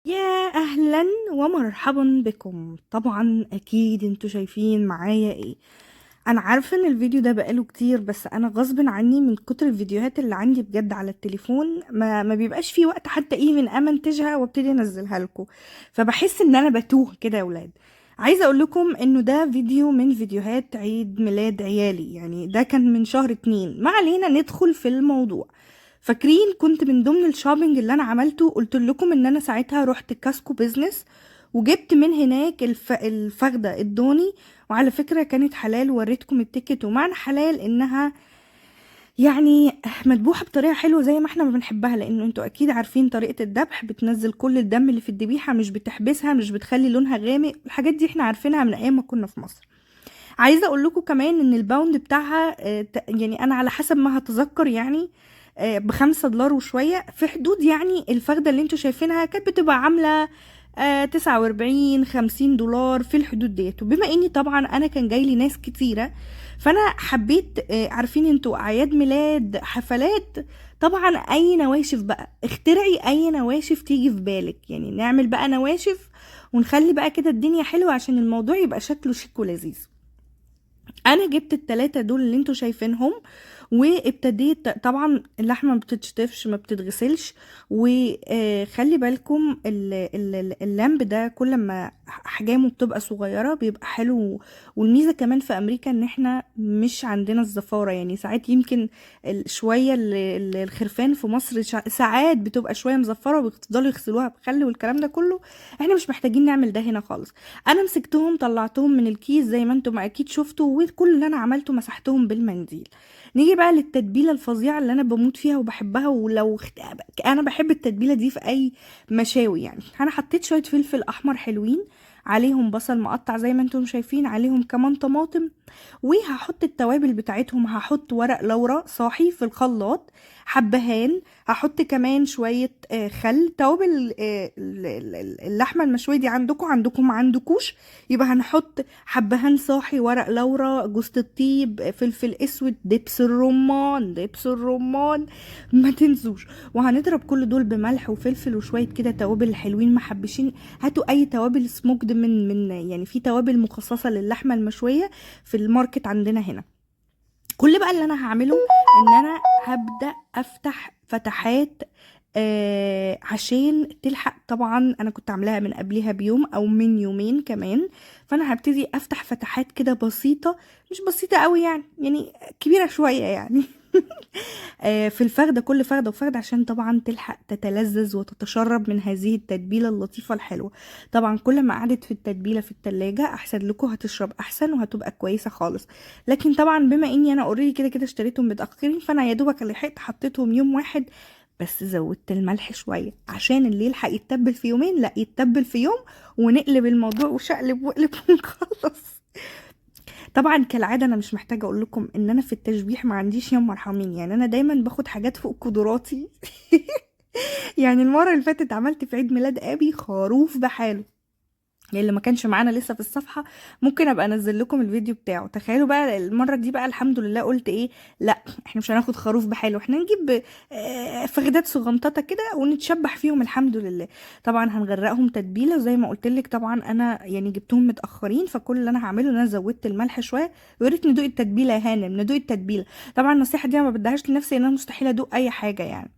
يا أهلا ومرحبا بكم. طبعا أكيد انتوا شايفين معايا ايه. أنا عارفة إن الفيديو ده بقاله كتير، بس أنا غصب عني من كتر الفيديوهات اللي عندي بجد على التليفون ما بيبقاش فيه وقت حتى ايه من أمنتجها وابتدي أنزلها لكم. فبحس إن أنا بتوه كده يا ولاد. عايزة أقول لكم إنه ده فيديو من فيديوهات عيد ميلاد عيالي، يعني ده كان من شهر 2. ما علينا، ندخل في الموضوع. فاكرين كنت من ضمن الشوبينج اللي انا عملته قلت لكم ان انا ساعتها رحت كاسكو بيزنس وجبت من هناك الفخدة الضاني. وعلى فكرة كانت حلال، وريتكم التيكت. ومعنى حلال انها يعني مذبوحة بطريقة حلوة زي ما احنا ما بنحبها، لانه انتوا اكيد عارفين طريقة الذبح بتنزل كل الدم اللي في الذبيحة، مش بتحبسها، مش بتخلي لونها غامق. الحاجات دي احنا عارفينها من ايام ما كنا في مصر. عايزه اقول لكم كمان ان الباوند بتاعها يعني انا على حسب ما هتذكر يعني ب5 دولار وشويه في حدود. يعني الفخده اللي انتوا شايفينها كانت بتبقى عامله 49 50 دولار في الحدود ديت. وبما اني طبعا انا كان جاي لي ناس كتيره، فانا حبيت عارفين انتوا اعياد ميلاد حفلات، طبعا اي نواشف بقى اخترعي اي نواشف تيجي في بالك، يعني نعمل بقى نواشف ونخلي بقى كده الدنيا حلوه عشان الموضوع يبقى شكله شيك ولذيذ. انا جبت التلاتة دول اللي انتوا شايفينهم، وابتديت طبعا اللحمه ما بتتشطفش ما بتتغسلش. وخلي بالكم اللمب ده كل ما احجامه بتبقى صغيره بيبقى حلو. والميزه كمان في امريكا ان احنا مش عندنا الزفاره، يعني ساعات يمكن شويه الخرفان في مصر ساعات بتبقى شويه مزفره وبيفضلوا يغسلوها بخل والكلام ده كله. احنا مش محتاجين نعمل ده هنا خالص. انا مسكتهم طلعتهم من الكيس زي ما انتم اكيد شفتوا، وكل اللي انا عملته مسحتهم بالمنديل. نيجي بقى للتتبيله الفظيعه اللي انا بموت فيها وبحبها، انا بحب التتبيله دي في اي مشاوي. يعني انا حطيت شويه فلفل احمر حلوين، عليهم بصل مقطع زي ما انتم شايفين، عليهم كمان طماطم. وهحط التوابل بتاعتهم، هحط ورق لورا صاحي في الخلاط، حبهان، هحط كمان شوية خل. توابل اللحمة المشوية دي عندكم ما عندكوش يبقى هنحط حبهان صاحي، ورق لورا، جوز الطيب، فلفل اسود، دبس الرمان، دبس الرمان ما تنسوش. وهنضرب كل دول بملح وفلفل وشوية كده توابل حلوين محبشين. هاتوا اي توابل سموكد من يعني في توابل مخصصة للحمة المشوية في الماركت عندنا هنا. كل بقى اللي انا هعمله ان انا هبدأ افتح فتحات عشان تلحق. طبعا انا كنت عاملاها من قبلها بيوم او من يومين كمان، فانا هبتدي افتح فتحات كده بسيطة، مش بسيطة قوي يعني كبيرة شوية يعني. في الفخدة، كل فخدة وفخدة، عشان طبعا تلحق تتلذذ وتتشرب من هذه التتبيلة اللطيفة الحلوة. طبعا كل ما قعدت في التتبيلة في التلاجة احسن لكم، هتشرب احسن وهتبقى كويسة خالص. لكن طبعا بما اني انا اوريدي كده كده اشتريتهم متأخرين، فانا يا دوبك لحقت حطيتهم يوم واحد بس. زودت الملح شوية عشان اللي يلحق يتبل في يومين لا يتبل في يوم، ونقلب الموضوع وشقلب وقلب ونخلص. طبعا كالعاده انا مش محتاجه اقول لكم ان انا في التشبيح ما عنديش يا مرحمين، يعني انا دايما باخد حاجات فوق قدراتي. يعني المره اللي فاتت عملت في عيد ميلاد ابي خروف بحاله، يعني اللي ما كانش معانا لسه في الصفحه ممكن ابقى انزل لكم الفيديو بتاعه. تخيلوا بقى المره دي بقى الحمد لله قلت ايه، لا احنا مش هناخد خروف بحاله، احنا نجيب فخدات صغنططه كده ونتشبح فيهم الحمد لله. طبعا هنغرقهم تتبيله زي ما قلت لك. طبعا انا يعني جبتهم متاخرين، فكل اللي انا هعمله ان انا زودت الملح شويه. ويا ريت ندوق التتبيله يا هانم، ندوق التتبيله. طبعا النصيحه دي أنا ما بديهاش لنفسي، ان انا مستحيل ادوق اي حاجه يعني.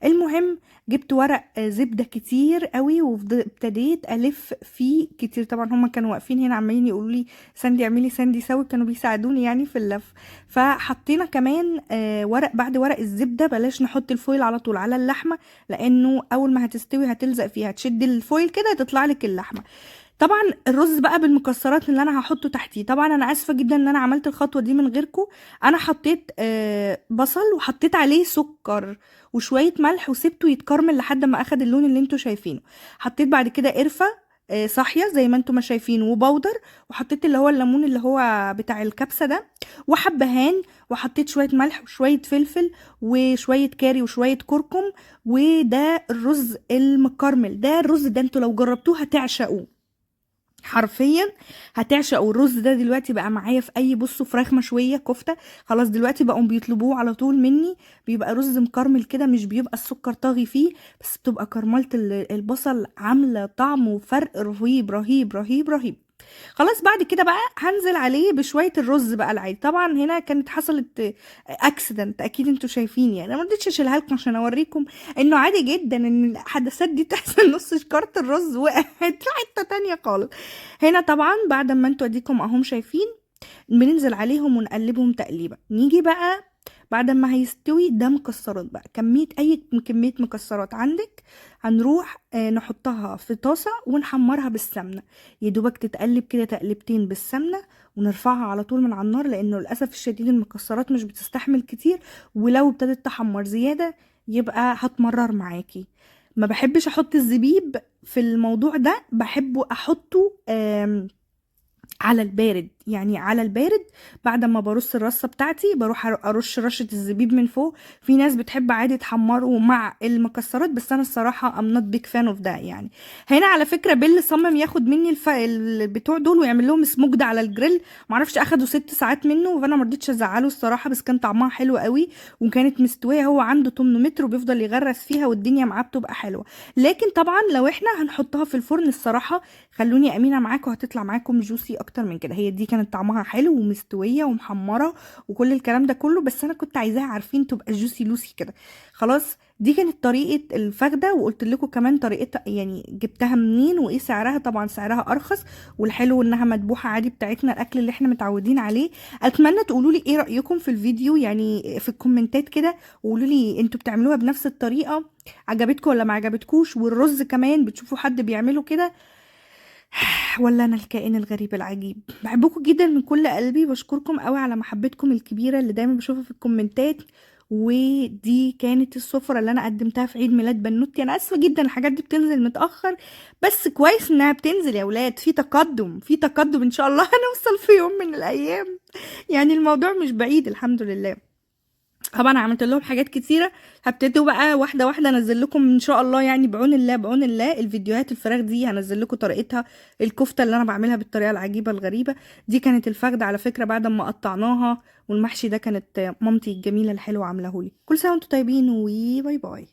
المهم جبت ورق زبدة كتير قوي وابتديت الف فيه كتير. طبعا هما كانوا واقفين هنا عمالين يقولوا لي ساندي اعملي ساندي سوي، كانوا بيساعدوني يعني في اللف. فحطينا كمان ورق بعد ورق الزبدة. بلاش نحط الفويل على طول على اللحمة، لانه اول ما هتستوي هتلزق فيها، تشد الفويل كده تطلع لك اللحمة. طبعا الرز بقى بالمكسرات اللي انا هحطه تحتيه. طبعا انا اسفه جدا ان انا عملت الخطوه دي من غيركم. انا حطيت بصل وحطيت عليه سكر وشويه ملح وسبته يتكرمل لحد ما اخد اللون اللي انتوا شايفينه. حطيت بعد كده قرفه صاحيه زي ما انتوا ما شايفين وبودر، وحطيت اللي هو الليمون اللي هو بتاع الكبسه ده، وحبهان، وحطيت شويه ملح وشويه فلفل وشويه كاري وشويه كركم. وده الرز المكرمل، ده الرز ده انتوا لو جربتوه هتعشقوه. حرفيا هتعشقوا الرز ده. دلوقتي بقى معايا في اي، بصوا، فراخ مشويه، كفته، خلاص دلوقتي بقوا بيطلبوه على طول مني. بيبقى رز مكرمل كده، مش بيبقى السكر طاغي فيه، بس بتبقى كرمله البصل عامله طعم وفرق رهيب رهيب رهيب رهيب. خلاص بعد كده بقى هنزل عليه بشويه الرز بقى العادي. طبعا هنا كانت حصلت اكسيدنت، اكيد انتوا شايفين يعني، انا ما رضيتش اشيلها لكم عشان اوريكم انه عادي جدا ان الحدثات دي تحصل. نص شكارة الرز وقعت في حته تانية خالص. هنا طبعا بعد ما انتوا اديكم اهم شايفين، بننزل عليهم ونقلبهم تقليبه. نيجي بقى بعد ما هيستوي ده مكسرات بقى، كمية مكسرات عندك، هنروح نحطها في طاسة ونحمرها بالسمنة. يدوبك تتقلب كده تقلبتين بالسمنة، ونرفعها على طول من على النار، لانه للأسف الشديد المكسرات مش بتستحمل كتير، ولو ابتدت تحمر زيادة يبقى هتمرر معاكي. ما بحبش احط الزبيب في الموضوع ده، بحبه احطه على البارد، يعني على البارد. بعد ما برص الرصه بتاعتي بروح ارش رشه الزبيب من فوق. في ناس بتحب عادي تحمره مع المكسرات، بس انا الصراحه ام نوت بيج فان اوف ده يعني. هنا على فكره بيل صمم ياخد مني البتوع دول ويعمل لهم سموكد على الجريل، معرفش اخدوا 6 ساعات منه، فانا مرضتش ازعله الصراحه، بس كان طعمها حلو قوي وكانت مستويه. هو عنده 8 متر وبيفضل يغرس فيها والدنيا معاه بتبقى حلوه. لكن طبعا لو احنا هنحطها في الفرن الصراحه، خلوني امينه معاكم، هتطلع معاكم جوسي اكتر من كده. هي دي كانت طعمها حلو ومستويه ومحمره وكل الكلام ده كله، بس انا كنت عايزاها عارفين تبقى جوسي لوسي كده. خلاص دي كانت طريقه الفخده، وقلت لكم كمان طريقتها يعني جبتها منين وايه سعرها. طبعا سعرها ارخص، والحلو انها مذبوحه عادي بتاعتنا، الاكل اللي احنا متعودين عليه. اتمنى تقولوا لي ايه رايكم في الفيديو يعني في الكومنتات كده، وقولوا لي انتوا بتعملوها بنفس الطريقه، عجبتكم ولا ما عجبتكوش؟ والرز كمان بتشوفوا حد بيعمله كده ولا انا الكائن الغريب العجيب؟ بحبكم جدا من كل قلبي، بشكركم قوي على محبتكم الكبيره اللي دايما بشوفها في الكومنتات. ودي كانت السفرة اللي انا قدمتها في عيد ميلاد بنوتي. انا اسفه جدا الحاجات دي بتنزل متاخر، بس كويس انها بتنزل يا ولاد، في تقدم في تقدم ان شاء الله هنوصل في يوم من الايام. يعني الموضوع مش بعيد الحمد لله. طبعا عملت لهم حاجات كتيره، هبتدوا بقى واحده واحده انزل لكم ان شاء الله، يعني بعون الله بعون الله. الفيديوهات الفراخ دي هنزل لكم طريقتها، الكفته اللي انا بعملها بالطريقه العجيبه الغريبه دي. كانت الفخده على فكره بعد ما قطعناها، والمحشي ده كانت مامتي الجميله الحلوه عاملاه لي. كل سنه وانتم طيبين وباي باي.